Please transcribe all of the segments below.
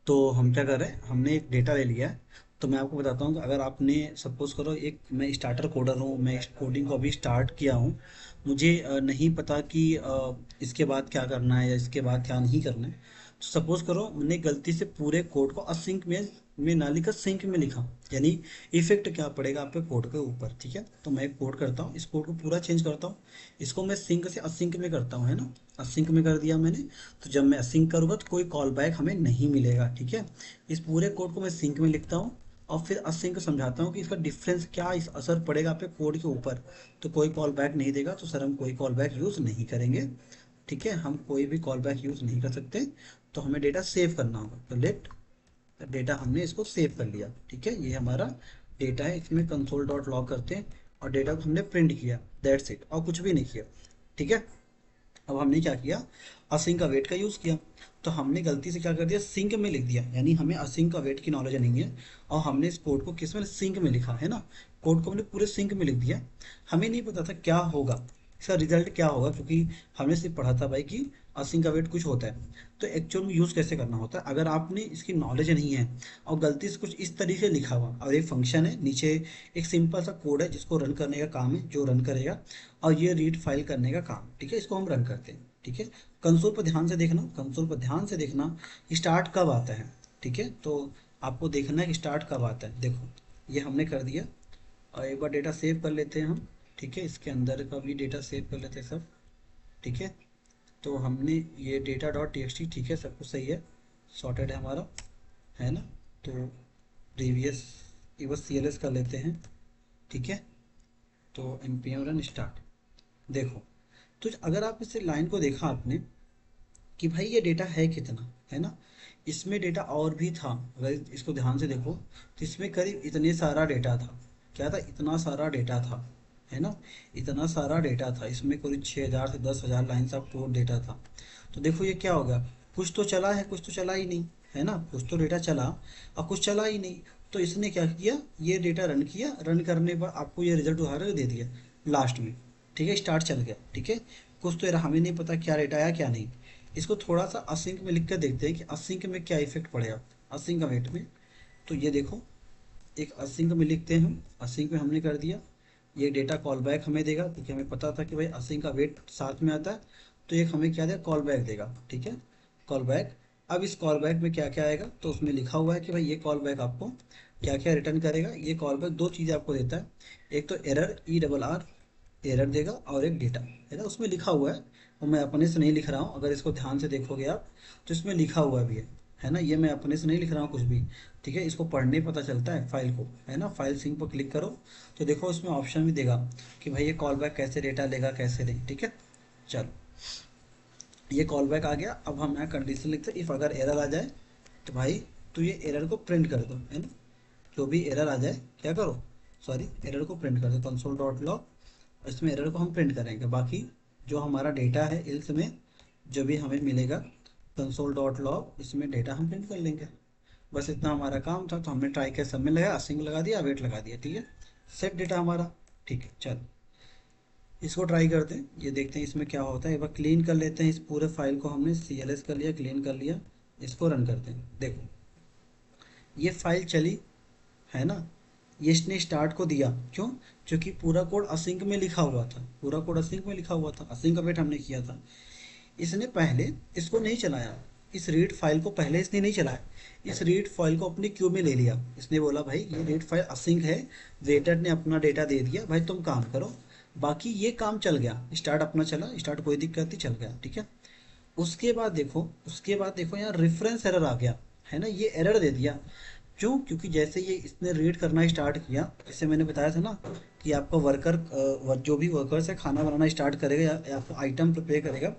तो हम क्या कर रहे हैं, हमने एक डेटा ले लिया है। तो मैं आपको बताता हूँ कि अगर आपने सपोज करो, एक मैं स्टार्टर कोडर हूँ, मैं इस कोडिंग को अभी स्टार्ट किया हूँ, मुझे नहीं पता कि इसके बाद क्या करना है या इसके बाद क्या नहीं करना है। तो सपोज करो मैंने गलती से पूरे कोड को असिंक में ना लिखा, सिंक में लिखा, यानी इफेक्ट क्या पड़ेगा आपके कोड के ऊपर। ठीक है, तो मैं एक कोड करता हूँ, इस कोड को पूरा चेंज करता हूँ, इसको मैं सिंक से असिंक में करता हूँ, है ना। असिंक में कर दिया मैंने। तो जब मैं असिंक करूँगा तो कोई कॉल बैक हमें नहीं मिलेगा। ठीक है, इस पूरे कोड को मैं सिंक में लिखता हूँ और फिर असिंक समझाता हूँ कि इसका डिफरेंस क्या, इस असर पड़ेगा आपके कोड के ऊपर। तो कोई कॉल बैक नहीं देगा तो सर हम कोई कॉल बैक यूज़ नहीं करेंगे। ठीक है, हम कोई भी कॉल बैक यूज़ नहीं कर सकते। तो हमें डेटा सेव करना होगा, तो लेट डेटा, हमने इसको सेव कर लिया। ठीक है, ये हमारा डेटा है, इसमें कंसोल डॉट लॉग करते हैं और डेटा को हमने प्रिंट किया, दैट्स इट, और कुछ भी नहीं किया। ठीक है, अब हमने क्या किया, असिंक का वेट का यूज़ किया। तो हमने गलती से क्या कर दिया, सिंक में लिख दिया, यानी हमें असिंक का वेट की नॉलेज नहीं है और हमने इस कोड को किस में, सिंक में लिखा है ना। कोड को हमने पूरे सिंक में लिख दिया। हमें नहीं पता था क्या होगा, इसका रिजल्ट क्या होगा, क्योंकि हमने सिर्फ पढ़ा था भाई कि असिंक का वेट कुछ होता है। तो एक्चुअल में यूज़ कैसे करना होता है, अगर आपने इसकी नॉलेज नहीं है और गलती से कुछ इस तरीके से लिखा हुआ, और एक फंक्शन है नीचे, एक सिंपल सा कोड है जिसको रन करने का काम है, जो रन करेगा, और ये रीड फाइल करने का काम। ठीक है, इसको हम रन करते हैं। ठीक है, कंसोल पर ध्यान से देखना, कंसोल पर ध्यान से देखना, स्टार्ट कब आता है। ठीक है, तो आपको देखना है कि स्टार्ट कब आता है। देखो, ये हमने कर दिया। और एक बार डेटा सेव कर लेते हैं हम। ठीक है, इसके अंदर का भी डेटा सेव कर लेते हैं सब। ठीक है, तो हमने ये data dot T x T, ठीक है, सब कुछ सही है, सॉर्टेड है हमारा, है ना। तो प्रीवियस ये बस सी एल एस कर लेते हैं। ठीक है, तो M P M run start. देखो, तो अगर आप इस लाइन को देखा आपने कि भाई ये डेटा है कितना, है ना, इसमें डेटा और भी था। अगर इसको ध्यान से देखो तो इसमें करीब इतने सारा डेटा था। क्या था, इतना सारा डेटा था, है ना। इतना सारा डेटा था, इसमें करीब 6,000 से 10,000 लाइन का कोड डेटा था। तो देखो ये क्या होगा, कुछ तो चला है, कुछ तो चला ही नहीं, है ना, कुछ तो डेटा चला और कुछ चला ही नहीं। तो इसने क्या किया, ये डेटा रन किया, रन करने पर आपको ये रिजल्ट उठा कर दे दिया लास्ट में। ठीक है, स्टार्ट चल गया। ठीक है, कुछ तो हमें नहीं पता क्या डेटा आया क्या नहीं। इसको थोड़ा सा असिंक में लिख कर देखते हैं कि असिंक में क्या इफेक्ट पड़ेगा, असिंक वेट में। तो ये देखो, एक असिंक में लिखते हैं हम, असिंक में हमने कर दिया। ये डेटा कॉल बैक हमें देगा, क्योंकि हमें पता था कि भाई असिंक का वेट साथ में आता है। तो एक हमें क्या देगा, कॉल बैक देगा। ठीक है, कॉल बैक। अब इस कॉल बैक में क्या क्या आएगा, तो उसमें लिखा हुआ है कि भाई ये कॉल बैक आपको क्या क्या रिटर्न करेगा। ये कॉल बैक दो चीज़ें आपको देता है, एक तो error, E double R, error देगा, और एक डेटा, है ना, उसमें लिखा हुआ है। और मैं अपने से नहीं लिख रहा हूँ, अगर इसको ध्यान से देखोगे आप तो इसमें लिखा हुआ भी है ना, ये मैं अपने से नहीं लिख रहा हूँ कुछ भी। ठीक है, इसको पढ़ने पता चलता है फाइल को, है ना। फाइल सिंक पर क्लिक करो तो देखो उसमें ऑप्शन भी देगा कि भाई ये कॉल बैक कैसे डेटा लेगा, कैसे नहीं। ठीक है, चलो, ये कॉल बैक आ गया। अब हम यहाँ कंडीशन लिखते हैं, इफ़ अगर एरर आ जाए तो भाई तो ये एरर को प्रिंट कर दो, है ना। जो भी एरर आ जाए क्या करो, सॉरी, एरर को प्रिंट कर दो, कंसोल डॉट लॉग। इसमें एरर को हम प्रिंट करेंगे, बाकी जो हमारा डेटा है इल्स में जो भी हमें मिलेगा, कंसोल डॉट लॉग, इसमें डेटा हम प्रिंट कर लेंगे। बस इतना हमारा काम था। तो हमने ट्राई किया, सब में लगा, असिंग लगा दिया, वेट लगा दिया। ठीक है, सेट डेटा हमारा। ठीक है, चलो इसको ट्राई करते हैं, ये देखते हैं इसमें क्या होता है। एक बार क्लीन कर लेते हैं, इस पूरे फाइल को हमने सी एल एस कर लिया, क्लीन कर लिया। इसको रन करते हैं, देखो ये फाइल चली, है ना। ये इसने स्टार्ट को दिया, क्यों, क्योंकि पूरा कोड असिंक में लिखा हुआ था, पूरा कोड असिंक में लिखा हुआ था, असिंक का वेट हमने किया था। इसने पहले इसको नहीं चलाया, इस रीड फाइल को पहले इसने नहीं चलाया, इस रीड फाइल को अपनी क्यू में ले लिया। इसने बोला भाई ये रीड फाइल असिंक है, वेटर ने अपना डेटा दे दिया, भाई तुम काम करो। बाकी ये काम चल गया, स्टार्ट अपना चला, स्टार्ट कोई दिक्कत नहीं, चल गया। ठीक है, उसके बाद देखो यहाँ रेफरेंस एरर आ गया, है ना, ये एरर दे दिया। क्यों, क्योंकि जैसे ये इसने रीड करना स्टार्ट किया, जैसे मैंने बताया था ना कि आपका वर्कर जो भी वर्कर्स है खाना बनाना स्टार्ट करेगा या फिर आइटम प्रिपेयर करेगा,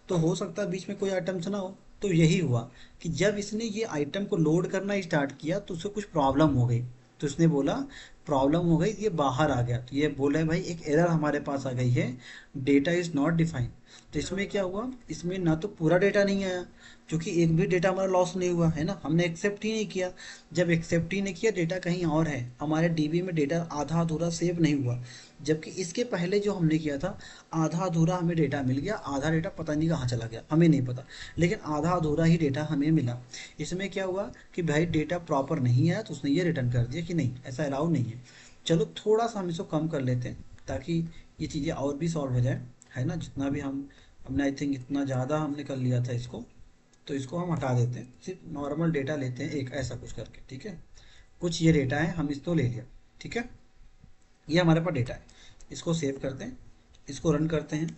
तो हो सकता है बीच में कोई आइटम्स ना हो। तो यही हुआ कि जब इसने ये आइटम को लोड करना स्टार्ट किया तो उससे कुछ प्रॉब्लम हो गई। तो इसने बोला प्रॉब्लम हो गई, ये बाहर आ गया। तो ये बोला है भाई एक एरर हमारे पास आ गई है, डेटा इज़ नॉट डिफाइंड। तो इसमें क्या हुआ, इसमें ना तो पूरा डेटा नहीं आया, क्योंकि एक भी डेटा हमारा लॉस नहीं हुआ है ना, हमने एक्सेप्ट ही नहीं किया। जब एक्सेप्ट ही नहीं किया, डेटा कहीं और है, हमारे डीबी में डेटा आधा अधूरा सेव नहीं हुआ। जबकि इसके पहले जो हमने किया था, आधा अधूरा हमें डेटा मिल गया, आधा डेटा पता नहीं कहाँ चला गया, हमें नहीं पता, लेकिन आधा अधूरा ही डेटा हमें मिला। इसमें क्या हुआ कि भाई डेटा प्रॉपर नहीं आया, तो उसने ये रिटर्न कर दिया कि नहीं, ऐसा अलाउ नहीं है। चलो थोड़ा सा हम इसको कम कर लेते हैं, ताकि ये चीज़ें और भी सॉल्व हो जाए, है ना। जितना भी हमने आई थिंक इतना ज़्यादा हमने कर लिया था इसको, तो इसको हम हटा देते हैं, सिर्फ नॉर्मल डेटा लेते हैं एक, ऐसा कुछ करके, ठीक है। कुछ ये डेटा है, हम इसको ले लिया, ठीक है। ये हमारे पास डेटा है, इसको सेव करते हैं, इसको रन करते हैं,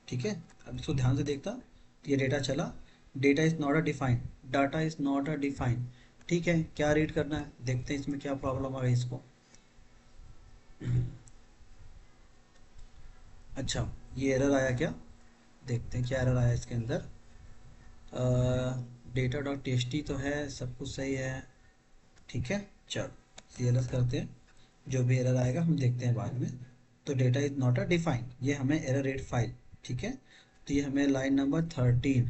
ठीक है। अब इसको ध्यान से देखता, ये डेटा चला, data is not a defined, data is not a defined, ठीक है। क्या रीड करना है, देखते हैं इसमें क्या प्रॉब्लम आ गई इसको। अच्छा, ये एरर आया क्या, देखते हैं क्या एरर आया इसके अंदर। डेटा डॉट टी तो है, सब कुछ सही है, ठीक है। चलो CLS करते हैं, जो भी एरर आएगा हम देखते हैं बाद में। तो data is not a defined, ये हमें एरर रेट फाइल, ठीक है। तो ये हमें लाइन नंबर 13।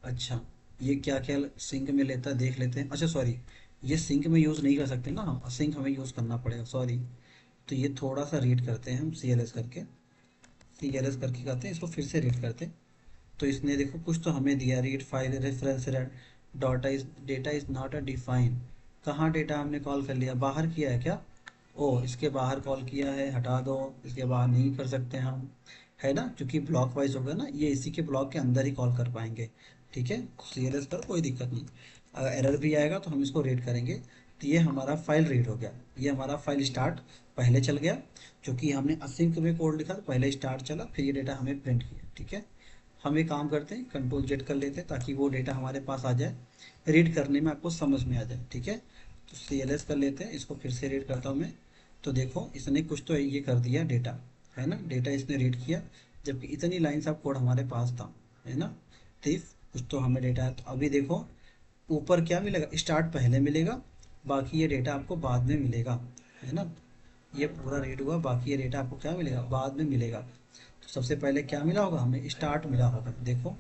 अच्छा, ये क्या क्या सिंक में लेता है देख लेते हैं। अच्छा सॉरी, ये सिंक में यूज़ नहीं कर सकते ना हम, सिंक हमें यूज़ करना पड़ेगा, सॉरी। तो ये थोड़ा सा रीड करते हैं हम CLS करके, CLS करके करते हैं, इसको फिर से रीड करते हैं। तो इसने देखो कुछ तो हमें दिया, read file reference data is not a define. कहाँ डेटा हमने कॉल कर लिया, बाहर किया है क्या, ओ इसके बाहर कॉल किया है, हटा दो, इसके बाहर नहीं कर सकते हम, है ना, क्योंकि ब्लॉक वाइज होगा ना, ये इसी के ब्लॉक के अंदर ही कॉल कर पाएंगे, ठीक है। CLS पर कोई दिक्कत नहीं, अगर एरर भी आएगा तो हम इसको रीड करेंगे। तो ये हमारा फाइल रीड हो गया, ये हमारा फाइल स्टार्ट पहले चल गया, क्योंकि हमने असिंक में कोड लिखा तो पहले स्टार्ट चला, फिर ये डेटा हमें प्रिंट किया, ठीक है। हम एक काम करते हैं, कंट्रोल जेड कर लेते हैं, ताकि वो डेटा हमारे पास आ जाए, रीड करने में आपको समझ में आ जाए, ठीक है। तो CLS कर लेते हैं, इसको फिर से रीड करता हूँ मैं। तो देखो इसने कुछ तो ये कर दिया डेटा, है ना, डेटा इसने रीड किया, जबकि इतनी लाइन्स ऑफ कोड हमारे पास था, है ना। तो कुछ तो हमें डेटा है, तो अभी देखो ऊपर क्या मिलेगा, स्टार्ट पहले मिलेगा, बाकी ये डेटा आपको बाद में मिलेगा, है ना। ये पूरा रीड हुआ, बाकी ये डेटा आपको क्या मिलेगा, बाद में मिलेगा। तो सबसे पहले क्या मिला होगा हमें, स्टार्ट मिला होगा, देखो।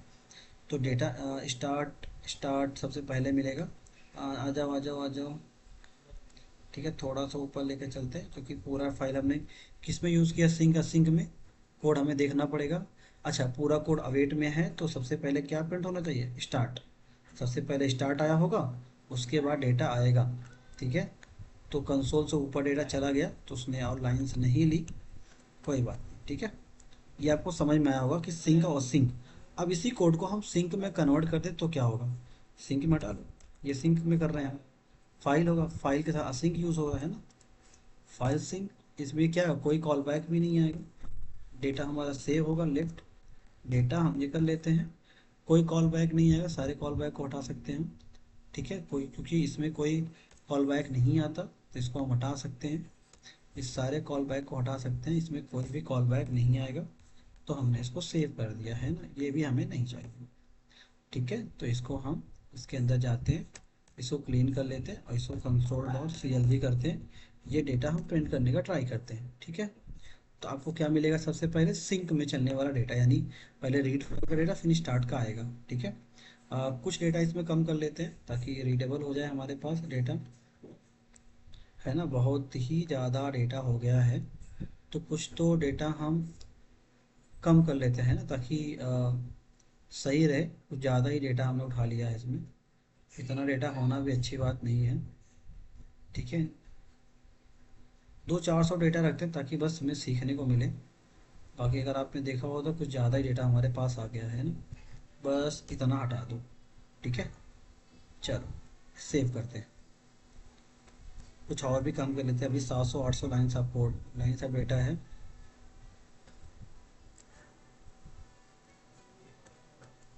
तो डेटा स्टार्ट स्टार्ट सबसे पहले मिलेगा। आ जाओ आ जाओ आ जाओ, ठीक है। थोड़ा सा ऊपर लेकर चलते हैं, क्योंकि पूरा फाइल हमने किस में यूज़ किया, सिंक, सिंक में कोड हमें देखना पड़ेगा। अच्छा, पूरा कोड अवेट में है, तो सबसे पहले क्या प्रिंट होना चाहिए, स्टार्ट। सबसे पहले स्टार्ट आया होगा, उसके बाद डेटा आएगा, ठीक है। तो कंसोल से ऊपर डेटा चला गया, तो उसने और लाइन्स नहीं ली, कोई बात नहीं, ठीक है। ये आपको समझ में आया होगा कि सिंक और सिंक। अब इसी कोड को हम सिंक में कन्वर्ट कर दें तो क्या होगा, सिंक में हटा लो, ये सिंक में कर रहे हैं हम, फाइल होगा, फाइल के साथ असिंक यूज़ होगा, है ना, फाइल सिंक। इसमें क्या है, कोई कॉल बैक भी नहीं आएगा, डेटा हमारा सेव होगा, लेफ्ट डेटा हम ये कर लेते हैं, कोई कॉल बैक नहीं आएगा, सारे कॉल बैक को हटा सकते हैं, ठीक है। कोई, क्योंकि इसमें कोई कॉल बैक नहीं आता, तो इसको हम हटा सकते हैं, इस सारे कॉल बैक को हटा सकते हैं, इसमें कोई भी कॉल बैक नहीं आएगा। तो हमने इसको सेव कर दिया, है ना, ये भी हमें नहीं चाहिए, ठीक है। तो इसको हम इसके अंदर जाते हैं, इसको क्लीन कर लेते हैं, और इसको console.clv करते हैं, ये डेटा हम प्रिंट करने का ट्राई करते हैं, ठीक है। तो आपको क्या मिलेगा, सबसे पहले सिंक में चलने वाला डेटा, यानी पहले रीड होगा डेटा, फिर स्टार्ट का आएगा, ठीक है। कुछ डेटा इसमें कम कर लेते हैं, ताकि रीडेबल हो जाए हमारे पास डेटा, है ना। बहुत ही ज़्यादा डेटा हो गया है, तो कुछ तो डेटा हम कम कर लेते हैं ना, ताकि सही रहे। कुछ ज़्यादा ही डेटा हमने उठा लिया है इसमें, इतना डेटा होना भी अच्छी बात नहीं है, ठीक है। 200-400 डेटा रखते हैं, ताकि बस हमें सीखने को मिले। बाकी अगर आपने देखा हो तो कुछ ज़्यादा ही डेटा हमारे पास आ गया है ना, बस इतना हटा दो, ठीक है। चलो सेव करते हैं, कुछ और भी काम कर लेते हैं। अभी 700-800 lines of code, lines of data है।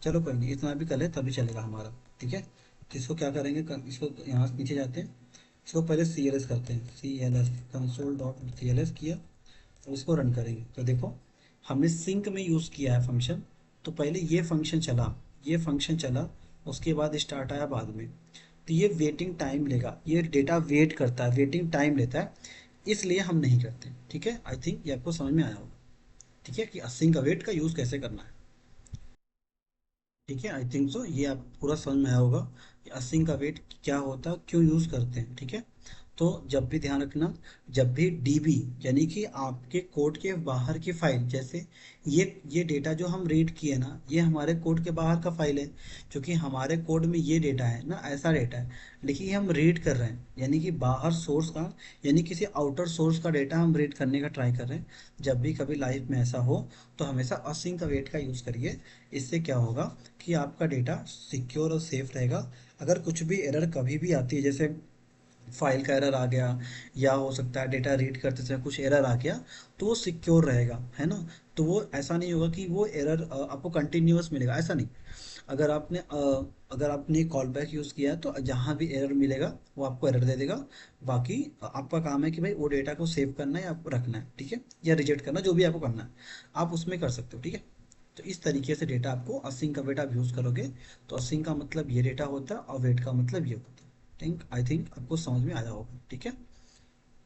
चलो कोई नहीं, इतना भी कर ले तभी चलेगा हमारा, ठीक है। तो इसको क्या करेंगे, इसको यहाँ से नीचे जाते हैं, इसको पहले CLS करते हैं, CLS console.cls किया, और इसको रन करेंगे। तो देखो हमने सिंक में यूज़ किया है फंक्शन, तो पहले ये फंक्शन चला, ये फंक्शन चला, उसके बाद स्टार्ट आया बाद में। तो ये वेटिंग टाइम लेगा, ये डेटा वेट करता है, वेटिंग टाइम लेता है, इसलिए हम नहीं करते, ठीक है। आई थिंक ये आपको समझ में आया होगा। ठीक है, कि असिंक अवेट का यूज़ कैसे करना है। ठीक है, आई थिंक सो ये आप पूरा समझ में आया होगा कि असिंक अवेट क्या होता है, क्यों यूज़ करते हैं। ठीक है, तो जब भी ध्यान रखना, जब भी डीबी यानी कि आपके कोड के बाहर की फाइल, जैसे ये डेटा जो हम रीड किए ना, ये हमारे कोड के बाहर का फाइल है, क्योंकि हमारे कोड में ये डेटा है ना, ऐसा डेटा है, लेकिन ये हम रीड कर रहे हैं, यानी कि बाहर सोर्स का, यानी किसी आउटर सोर्स का डेटा हम रीड करने का ट्राई कर रहे हैं। जब भी कभी लाइफ में ऐसा हो तो हमेशा असिंक अवेट का यूज़ करिए। इससे क्या होगा कि आपका डेटा सिक्योर और सेफ रहेगा। अगर कुछ भी एरर कभी भी आती है, जैसे फाइल का एरर आ गया, या हो सकता है डेटा रीड करते समय कुछ एरर आ गया, तो वो सिक्योर रहेगा, है ना। तो वो ऐसा नहीं होगा कि वो एरर आपको कंटिन्यूअस मिलेगा, ऐसा नहीं। अगर आपने कॉल बैक यूज़ किया है तो जहाँ भी एरर मिलेगा वो आपको एरर दे देगा। बाकी आपका काम है कि भाई वो डेटा को सेव करना है या आपको रखना है, ठीक है, या रिजेक्ट करना, जो भी आपको करना है आप उसमें कर सकते हो। ठीक है, तो इस तरीके से डेटा आपको असिंक का वेट आप यूज़ करोगे, तो असिंक का मतलब ये डेटा होता है और वेट का मतलब ये होता है। थिंक आई थिंक आपको समझ में आया होगा। ठीक है।